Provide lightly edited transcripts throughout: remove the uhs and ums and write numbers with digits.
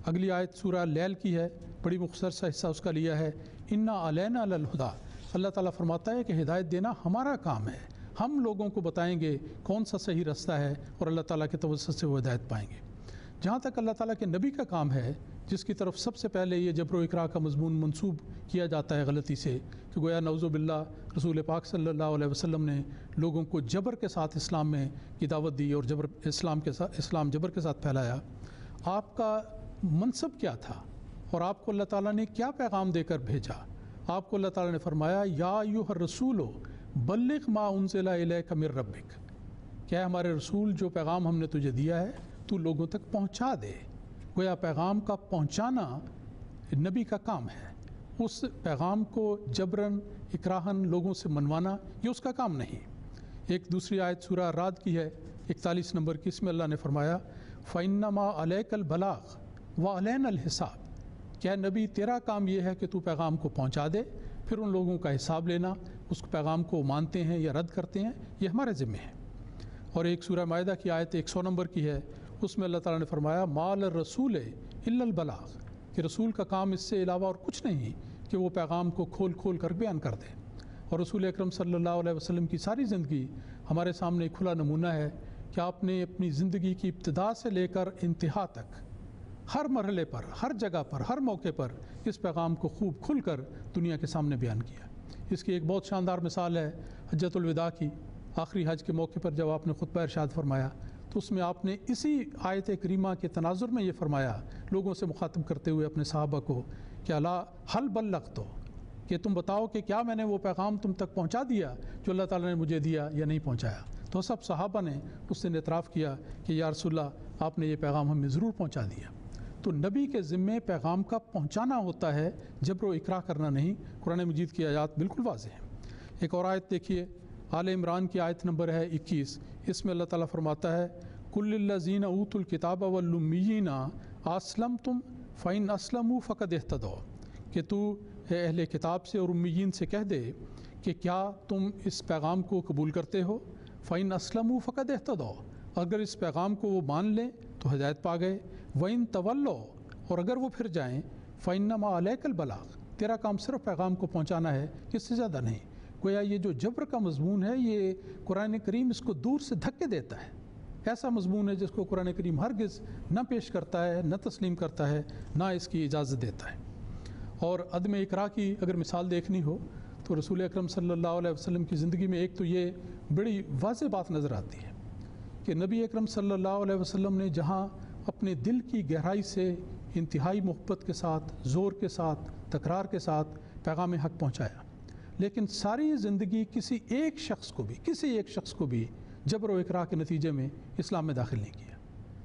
اگلی آیت سورہ لیل کی ہے، بڑی مختصر سا حصہ اس کا لیا ہے، انا علینا للہدیٰ۔ اللہ تعالیٰ فرماتا ہے کہ ہدایت دینا ہمارا کام ہے، ہم لوگوں کو بتائیں گے کون سا صحیح رستہ ہے اور اللہ تعالیٰ کے توسط سے وہ ہدایت پائیں گے۔ جہاں تک اللہ تعالیٰ کے نبی کا کام ہے، جس کی طرف سب سے پہلے یہ جبر و اکراہ کا مضمون منسوب کیا جاتا ہے غلطی سے، کہ گویا نعوذ باللہ رسول پاک صلی اللہ علیہ وسلم نے لوگوں کو جبر کے ساتھ اسلام میں کی دعوت دی اور اسلام جبر کے ساتھ پھیلایا۔ آپ کا منصب کیا تھا اور آپ کو اللہ تعالیٰ نے کیا پیغام دے کر بھیجا؟ آپ کو اللہ تعالیٰ نے فرمایا یا ایھا الرسول بلغ ما انزل الیک من ربک، کیا ہمارے رسول جو پیغام ہم نے تجھے دیا ہے تو لوگوں تک پہنچا دے۔ گویا پیغام کا پہنچانا نبی کا کام ہے، اس پیغام کو جبراً اکراہاً لوگوں سے منوانا یہ اس کا کام نہیں۔ ایک دوسری آیت سورہ رعد کی ہے 41 نمبر کی، اس میں اللہ نے فرمایا فَإِنَّمَا عَلَيْكَ الْبَلَاغُ وَعَلَيْنَا الْحِسَابُ، کیا نبی تیرا کام یہ ہے کہ تو پیغام کو پہنچا دے، پھر ان لوگوں کا حساب لینا، اس پیغام کو مانتے ہیں یا رد کرتے ہیں، یہ ہمارے ذمہ ہے۔ اور ایک سورہ مائدہ کی آیت 100 نمبر کی ہے، اس میں اللہ تعالیٰ نے فرمایا مال الرسول الا البلاغ، کہ رسول کا کام اس سے علاوہ اور کچھ نہیں کہ وہ پیغام کو کھول کھول کر بیان کر دے۔ اور رسول اکرم صلی اللہ علیہ وسلم کی ساری زندگی ہمارے سامنے ایک کھلا نمونہ ہے کہ آپ نے اپنی زندگی کی ابتدا سے لے کر انتہا تک ہر مرحلے پر، ہر جگہ پر، ہر موقع پر اس پیغام کو خوب کھل کر دنیا کے سامنے بیان کیا۔ اس کی ایک بہت شاندار مثال ہے حجۃ الوداع کی، آخری حج کے موقع پر جب آپ نے خطبہ ارشاد فرمایا تو اس میں آپ نے اسی آیت کریمہ کے تناظر میں یہ فرمایا، لوگوں سے مخاطب کرتے ہوئے اپنے صحابہ کو کہ الا حل بلغت، کہ تم بتاؤ کہ کیا میں نے وہ پیغام تم تک پہنچا دیا جو اللہ تعالیٰ نے مجھے دیا یا نہیں پہنچایا؟ تو سب صحابہ نے اس سے اعتراف کیا کہ یا رسول اللہ آپ نے یہ پیغام ہمیں ضرور پہنچا دیا۔ تو نبی کے ذمے پیغام کا پہنچانا ہوتا ہے، جبر و اکراہ کرنا نہیں۔ قرآن مجید کی آیات بالکل واضح ہیں۔ ایک اور آیت دیکھیے، آل عمران کی آیت نمبر ہے 21، اس میں اللہ تعالیٰ فرماتا ہے کل الذین اوتوا الکتاب والامیین اسلمتم فإن اسلموا فقد اہتدوا، کہ تو اہل کتاب سے اور امیین سے کہہ دے کہ کیا تم اس پیغام کو قبول کرتے ہو، فإن اسلموا فقد اہتدوا، اگر اس پیغام کو وہ مان لیں تو ہدایت پا گئے، وإن تولوا، اور اگر وہ پھر جائیں، فإنما علیک البلاغ، تیرا کام صرف پیغام کو پہنچانا ہے، اس سے زیادہ نہیں۔ گویا یہ جو جبر کا مضمون ہے یہ قرآن کریم اس کو دور سے دھکے دیتا ہے، ایسا مضمون ہے جس کو قرآن کریم ہرگز نہ پیش کرتا ہے، نہ تسلیم کرتا ہے، نہ اس کی اجازت دیتا ہے۔ اور عدم اکراہ کی اگر مثال دیکھنی ہو تو رسول اکرم صلی اللہ علیہ وسلم کی زندگی میں ایک تو یہ بڑی واضح بات نظر آتی ہے کہ نبی اکرم صلی اللہ علیہ وسلم نے جہاں اپنے دل کی گہرائی سے انتہائی محبت کے ساتھ، زور کے ساتھ، تکرار کے ساتھ پیغام حق پہنچایا، لیکن ساری زندگی کسی ایک شخص کو بھی جبر و اکراہ کے نتیجے میں اسلام میں داخل نہیں کیا۔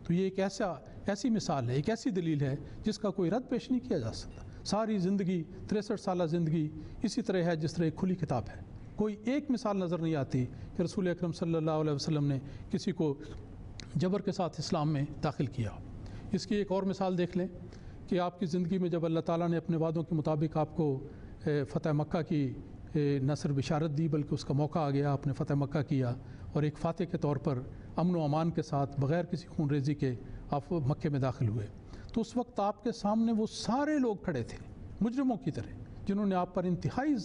تو یہ ایک ایسی مثال ہے، ایک ایسی دلیل ہے جس کا کوئی رد پیش نہیں کیا جا سکتا۔ ساری زندگی 63 سالہ زندگی اسی طرح ہے جس طرح ایک کھلی کتاب ہے، کوئی ایک مثال نظر نہیں آتی کہ رسول اکرم صلی اللہ علیہ وسلم نے کسی کو جبر کے ساتھ اسلام میں داخل کیا۔ اس کی ایک اور مثال دیکھ لیں کہ آپ کی زندگی میں جب اللہ تعالیٰ نے اپنے وعدوں کے مطابق آپ کو فتح مکہ کی نہ صرف بشارت دی بلکہ اس کا موقع آ گیا، آپ نے فتح مکہ کیا اور ایک فاتح کے طور پر امن و امان کے ساتھ بغیر کسی خون ریزی کے آپ مکے میں داخل ہوئے، تو اس وقت آپ کے سامنے وہ سارے لوگ کھڑے تھے مجرموں کی طرح جنہوں نے آپ پر انتہائی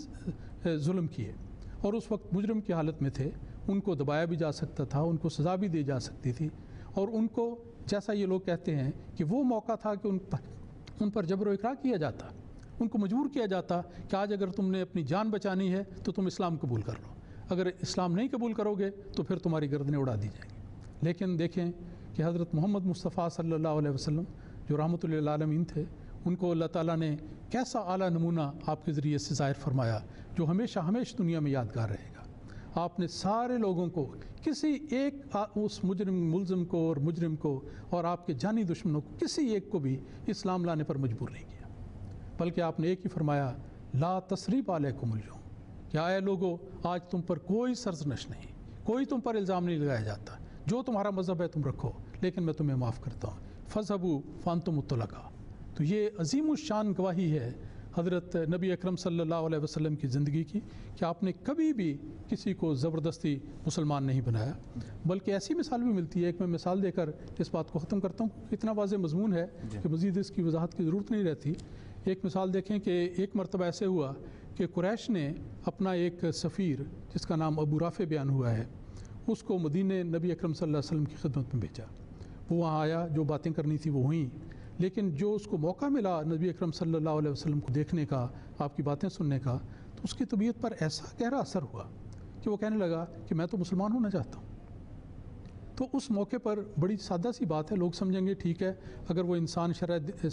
ظلم کیے، اور اس وقت مجرم کی حالت میں تھے، ان کو دبایا بھی جا سکتا تھا، ان کو سزا بھی دی جا سکتی تھی، اور ان کو جیسا یہ لوگ کہتے ہیں کہ وہ موقع تھا کہ ان پر جبر و اکراہ کیا جاتا، ان کو مجبور کیا جاتا کہ آج اگر تم نے اپنی جان بچانی ہے تو تم اسلام قبول کر لو، اگر اسلام نہیں قبول کرو گے تو پھر تمہاری گردنیں اڑا دی جائیں گی۔ لیکن دیکھیں کہ حضرت محمد مصطفیٰ صلی اللہ علیہ وسلم جو رحمۃ للعالمین تھے، ان کو اللہ تعالیٰ نے کیسا اعلیٰ نمونہ آپ کے ذریعے سے ظاہر فرمایا جو ہمیشہ دنیا میں یادگار رہے گا۔ آپ نے سارے لوگوں کو، کسی ایک اس ملزم کو اور مجرم کو اور آپ کے جانی دشمنوں کو، کسی ایک کو بھی اسلام لانے پر مجبور نہیں کیا، بلکہ آپ نے ایک ہی فرمایا لا تثریب علیکم اليوم، کہ اے لوگو آج تم پر کوئی سرزنش نہیں، کوئی تم پر الزام نہیں لگایا جاتا، جو تمہارا مذہب ہے تم رکھو لیکن میں تمہیں معاف کرتا ہوں، فاذهبوا فانتم الطلقاء۔ تو یہ عظیم الشان گواہی ہے حضرت نبی اکرم صلی اللہ علیہ وسلم کی زندگی کی کہ آپ نے کبھی بھی کسی کو زبردستی مسلمان نہیں بنایا، بلکہ ایسی مثال بھی ملتی ہے. ایک میں مثال دے کر اس بات کو ختم کرتا ہوں. اتنا واضح مضمون ہے کہ مزید اس کی وضاحت کی ضرورت نہیں رہتی. ایک مثال دیکھیں کہ ایک مرتبہ ایسے ہوا کہ قریش نے اپنا ایک سفیر جس کا نام ابو رافع بیان ہوا ہے، اس کو مدینہ نبی اکرم صلی اللہ علیہ وسلم کی خدمت میں بھیجا. وہ وہاں آیا، جو باتیں کرنی تھی وہ ہوئیں، لیکن جو اس کو موقع ملا نبی اکرم صلی اللہ علیہ وسلم کو دیکھنے کا، آپ کی باتیں سننے کا، تو اس کی طبیعت پر ایسا گہرا اثر ہوا کہ وہ کہنے لگا کہ میں تو مسلمان ہونا چاہتا ہوں. تو اس موقع پر بڑی سادہ سی بات ہے، لوگ سمجھیں گے ٹھیک ہے اگر وہ انسان شرح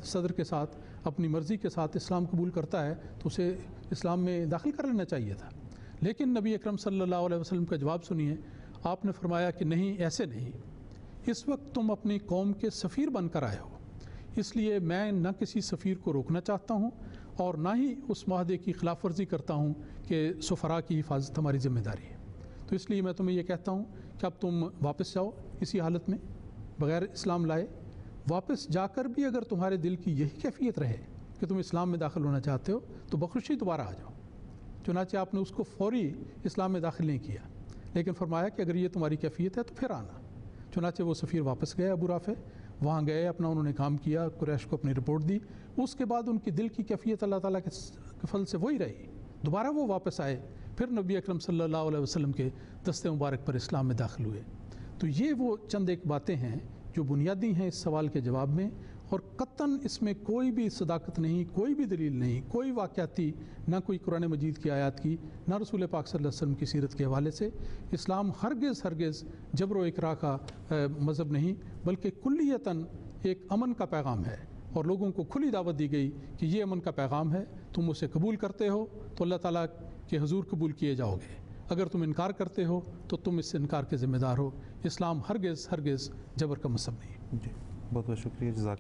صدر کے ساتھ اپنی مرضی کے ساتھ اسلام قبول کرتا ہے تو اسے اسلام میں داخل کر لینا چاہیے تھا. لیکن نبی اکرم صلی اللہ علیہ وسلم کا جواب سنیے. آپ نے فرمایا کہ نہیں، ایسے نہیں، اس وقت تم اپنی قوم کے سفیر بن کر آئے ہو، اس لیے میں نہ کسی سفیر کو روکنا چاہتا ہوں اور نہ ہی اس معاہدے کی خلاف ورزی کرتا ہوں کہ سفراء کی حفاظت ہماری ذمہ داری ہے. تو اس لیے میں تمہیں یہ کہتا ہوں کہ اب تم واپس جاؤ اسی حالت میں بغیر اسلام لائے. واپس جا کر بھی اگر تمہارے دل کی یہی کیفیت رہے کہ تم اسلام میں داخل ہونا چاہتے ہو تو بخوشی دوبارہ آ جاؤ. چنانچہ آپ نے اس کو فوری اسلام میں داخل نہیں کیا، لیکن فرمایا کہ اگر یہ تمہاری کیفیت ہے تو پھر آنا. چنانچہ وہ سفیر واپس گئے ابو رافع، وہاں گئے، اپنا انہوں نے کام کیا، قریش کو اپنی رپورٹ دی. اس کے بعد ان کی دل کی کیفیت اللہ تعالیٰ کے فضل سے وہی رہی. دوبارہ وہ واپس آئے، پھر نبی اکرم صلی اللہ علیہ وسلم کے دست مبارک پر اسلام میں داخل ہوئے. تو یہ وہ چند ایک باتیں ہیں جو بنیادی ہیں اس سوال کے جواب میں، اور قطعاً اس میں کوئی بھی صداقت نہیں، کوئی بھی دلیل نہیں، کوئی واقعاتی، نہ کوئی قرآن مجید کی آیات کی، نہ رسول پاک صلی اللہ علیہ وسلم کی سیرت کے حوالے سے. اسلام ہرگز جبر و اکراہ کا مذہب نہیں، بلکہ کلیتاً ایک امن کا پیغام ہے، اور لوگوں کو کھلی دعوت دی گئی کہ یہ امن کا پیغام ہے، تم اسے قبول کرتے ہو تو اللہ تعالیٰ کے حضور قبول کیے جاؤ گے، اگر تم انکار کرتے ہو تو تم اس سے انکار کے ذمہ دار ہو. اسلام ہرگز جبر کا مذہب نہیں. جی بہت بہت شکریہ، جزاک